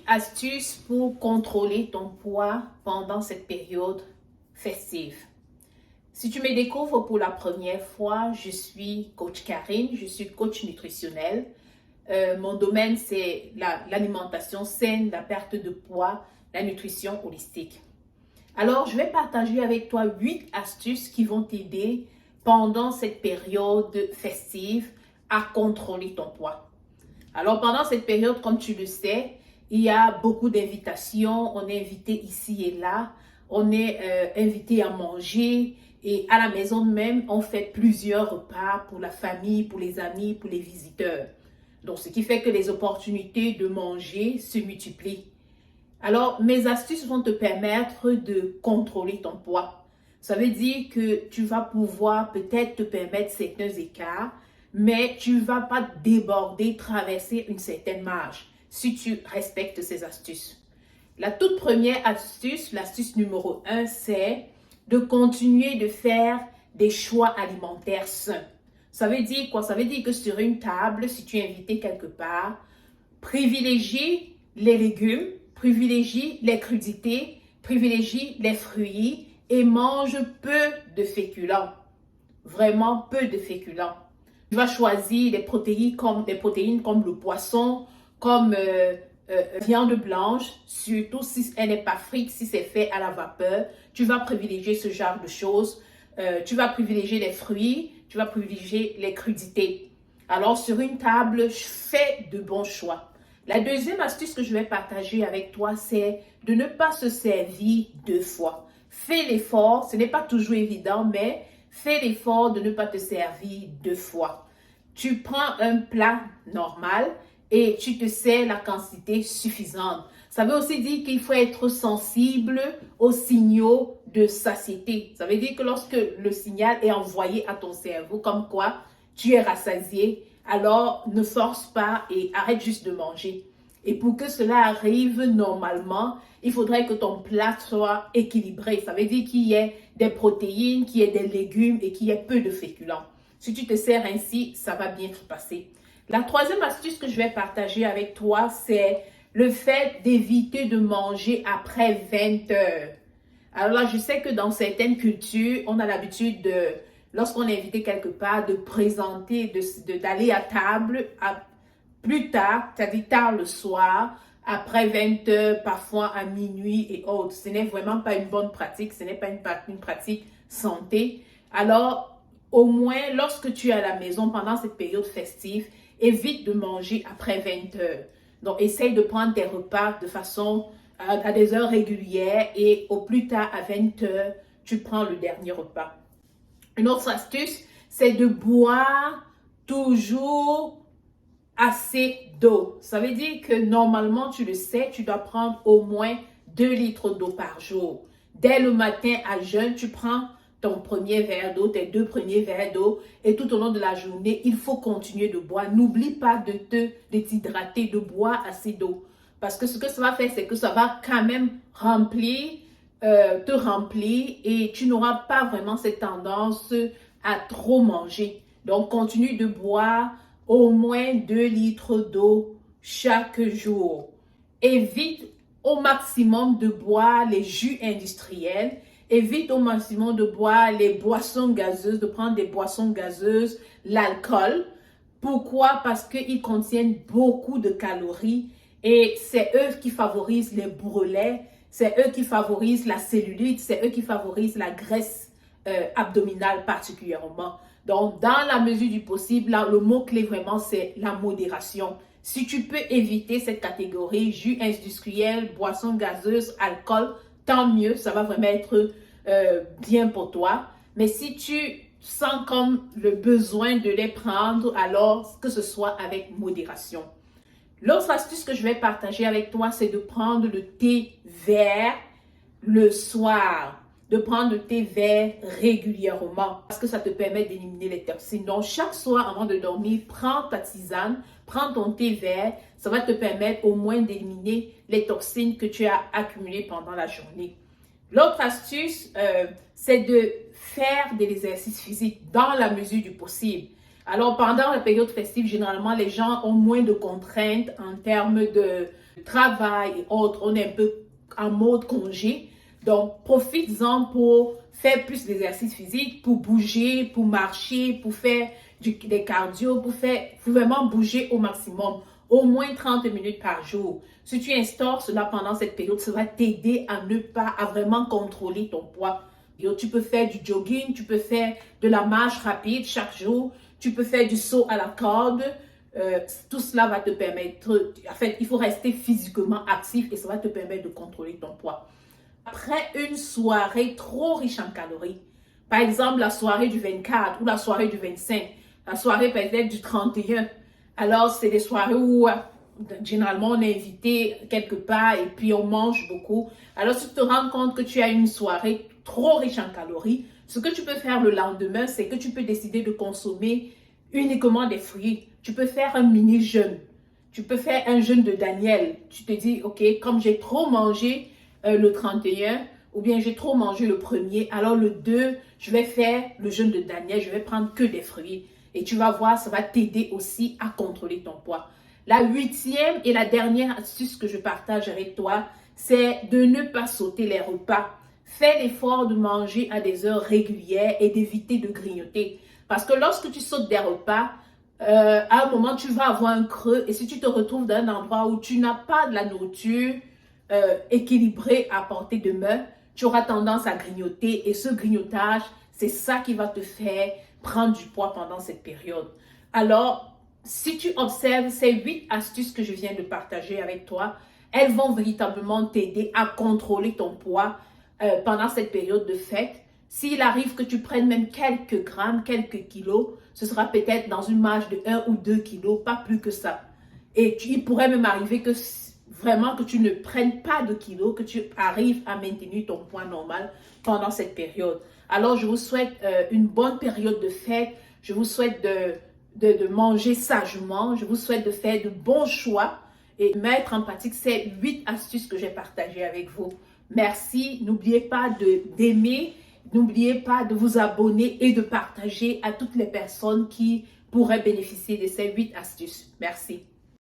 astuces pour contrôler ton poids pendant cette période festive. Si tu me découvres pour la première fois, je suis coach Karine, je suis coach nutritionnel. Mon domaine, c'est l'alimentation saine, la perte de poids, la nutrition holistique. Alors, je vais partager avec toi 8 astuces qui vont t'aider pendant cette période festive à contrôler ton poids. Alors, pendant cette période, comme tu le sais, il y a beaucoup d'invitations. On est invité ici et là. On est invité à manger. Et à la maison même, on fait plusieurs repas pour la famille, pour les amis, pour les visiteurs. Donc, ce qui fait que les opportunités de manger se multiplient. Alors, mes astuces vont te permettre de contrôler ton poids. Ça veut dire que tu vas pouvoir peut-être te permettre certains écarts, mais tu ne vas pas déborder, traverser une certaine marge si tu respectes ces astuces. La toute première astuce, l'astuce numéro 1, c'est de continuer de faire des choix alimentaires sains. Ça veut dire quoi? Ça veut dire que sur une table, si tu es invité quelque part, privilégie les légumes, privilégie les crudités, privilégie les fruits et mange peu de féculents. Vraiment peu de féculents. Tu vas choisir des protéines comme le poisson, comme viande blanche, surtout si elle n'est pas frite, si c'est fait à la vapeur. Tu vas privilégier ce genre de choses. Tu vas privilégier les fruits, tu vas privilégier les crudités. Alors, sur une table, fais de bons choix. La deuxième astuce que je vais partager avec toi, c'est de ne pas se servir deux fois. Fais l'effort, ce n'est pas toujours évident, mais fais l'effort de ne pas te servir deux fois. Tu prends un plat normal et tu te sers la quantité suffisante. Ça veut aussi dire qu'il faut être sensible aux signaux de satiété. Ça veut dire que lorsque le signal est envoyé à ton cerveau, comme quoi tu es rassasié, alors ne force pas et arrête juste de manger. Et pour que cela arrive normalement, il faudrait que ton plat soit équilibré. Ça veut dire qu'il y ait des protéines, qu'il y ait des légumes et qu'il y ait peu de féculents. Si tu te sers ainsi, ça va bien se passer. La troisième astuce que je vais partager avec toi, c'est le fait d'éviter de manger après 20 heures. Alors là, je sais que dans certaines cultures, on a l'habitude de, lorsqu'on est invité quelque part, de présenter, d'aller à table plus tard, c'est-à-dire tard le soir, après 20 heures, parfois à minuit et autres. Ce n'est vraiment pas une bonne pratique, ce n'est pas une pratique santé. Alors, au moins, lorsque tu es à la maison pendant cette période festive, évite de manger après 20 heures. Donc, essaye de prendre tes repas de façon à des heures régulières et au plus tard à 20 heures, tu prends le dernier repas. Une autre astuce, c'est de boire toujours assez d'eau. Ça veut dire que normalement, tu le sais, tu dois prendre au moins 2 litres d'eau par jour. Dès le matin à jeun, tu prends ton premier verre d'eau, tes 2 premiers verres d'eau et tout au long de la journée, il faut continuer de boire. N'oublie pas de t'hydrater, de boire assez d'eau. Parce que ce que ça va faire, c'est que ça va quand même te remplir et tu n'auras pas vraiment cette tendance à trop manger. Donc, continue de boire au moins 2 litres d'eau chaque jour. Évite au maximum de boire les jus industriels. Évite au maximum de boire les boissons gazeuses, de prendre des boissons gazeuses, l'alcool. Pourquoi? Parce qu'ils contiennent beaucoup de calories et c'est eux qui favorisent les bourrelets, c'est eux qui favorisent la cellulite, c'est eux qui favorisent la graisse abdominale particulièrement. Donc, dans la mesure du possible, là, le mot-clé vraiment, c'est la modération. Si tu peux éviter cette catégorie, jus industriel, boissons gazeuses, alcool, tant mieux, ça va vraiment être bien pour toi. Mais si tu sens comme le besoin de les prendre, alors que ce soit avec modération. L'autre astuce que je vais partager avec toi, c'est de prendre le thé vert le soir. De prendre le thé vert régulièrement parce que ça te permet d'éliminer les toxines. Donc, chaque soir avant de dormir, prends ta tisane, prends ton thé vert. Ça va te permettre au moins d'éliminer les toxines que tu as accumulées pendant la journée. L'autre astuce, c'est de faire des exercices physiques dans la mesure du possible. Alors, pendant la période festive, généralement, les gens ont moins de contraintes en termes de travail et autres. On est un peu en mode congé. Donc, profites-en pour faire plus d'exercice physique, pour bouger, pour marcher, pour faire des cardio, pour vraiment bouger au maximum. Au moins 30 minutes par jour. Si tu instaures cela pendant cette période, ça va t'aider à vraiment contrôler ton poids. Tu peux faire du jogging, tu peux faire de la marche rapide chaque jour, tu peux faire du saut à la corde. Tout cela va te permettre, en fait, il faut rester physiquement actif et ça va te permettre de contrôler ton poids. Après une soirée trop riche en calories, par exemple la soirée du 24 ou la soirée du 25, la soirée peut-être du 31, alors c'est des soirées où généralement on est invité quelque part et puis on mange beaucoup. Alors si tu te rends compte que tu as une soirée trop riche en calories, ce que tu peux faire le lendemain, c'est que tu peux décider de consommer uniquement des fruits. Tu peux faire un mini jeûne. Tu peux faire un jeûne de Daniel. Tu te dis, ok, comme j'ai trop mangé le 31, ou bien j'ai trop mangé le premier, alors le 2, je vais faire le jeûne de Daniel, je vais prendre que des fruits. Et tu vas voir, ça va t'aider aussi à contrôler ton poids. La 8e et la dernière astuce que je partage avec toi, c'est de ne pas sauter les repas. Fais l'effort de manger à des heures régulières et d'éviter de grignoter. Parce que lorsque tu sautes des repas, à un moment, tu vas avoir un creux. Et si tu te retrouves dans un endroit où tu n'as pas de la nourriture équilibrée à portée de main, tu auras tendance à grignoter. Et ce grignotage, c'est ça qui va te faire prendre du poids pendant cette période. Alors, si tu observes ces 8 astuces que je viens de partager avec toi, elles vont véritablement t'aider à contrôler ton poids pendant cette période de fête. S'il arrive que tu prennes même quelques grammes, quelques kilos, ce sera peut-être dans une marge de 1 ou 2 kilos, pas plus que ça. Et il pourrait même arriver que vraiment que tu ne prennes pas de kilos, que tu arrives à maintenir ton poids normal pendant cette période. Alors, je vous souhaite une bonne période de fête. Je vous souhaite de manger sagement. Je vous souhaite de faire de bons choix et mettre en pratique ces 8 astuces que j'ai partagées avec vous. Merci. N'oubliez pas d'aimer. N'oubliez pas de vous abonner et de partager à toutes les personnes qui pourraient bénéficier de ces 8 astuces. Merci.